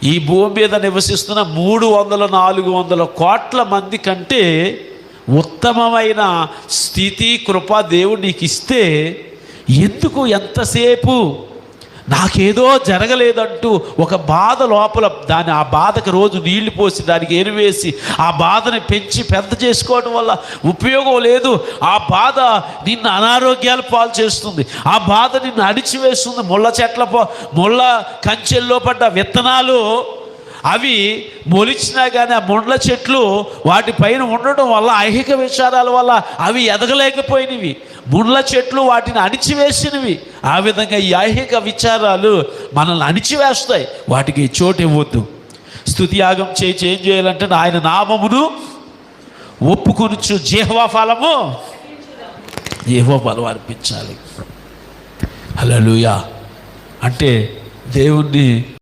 ఈ భూమి మీద నివసిస్తున్న 300-400 కోట్ల మంది కంటే ఉత్తమమైన స్థితి కృప దేవుడు నీకు ఇస్తే ఎందుకు ఎంతసేపు నాకేదో జరగలేదంటూ ఒక బాధ లోపల ఆ బాధకు రోజు నీళ్లు పోసి దానికి ఎరువేసి ఆ బాధని పెంచి పెద్ద చేసుకోవడం వల్ల ఉపయోగం లేదు. ఆ బాధ నిన్ను అనారోగ్యాలు పాలు చేస్తుంది. ఆ బాధ నిన్ను అణిచివేస్తుంది. ముళ్ళ కంచెల్లో పడ్డ విత్తనాలు అవి మొలిచినా కానీ ఆ ముండ్ల చెట్లు వాటిపైన ఉండడం వల్ల ఐహిక విచారాల వల్ల అవి ఎదగలేకపోయినవి. ముండ్ల చెట్లు వాటిని అణిచివేసినవి. ఆ విధంగా ఈ ఐహిక విచారాలు మనల్ని అణిచివేస్తాయి. వాటికి చోటు ఇవ్వద్దు. స్తుతియాగం చేసి ఏం చేయాలంటే ఆయన నామమును ఒప్పుకొనుచు జీవఫలము ఫలం అర్పించాలి. హల్లెలూయా. అంటే దేవుణ్ణి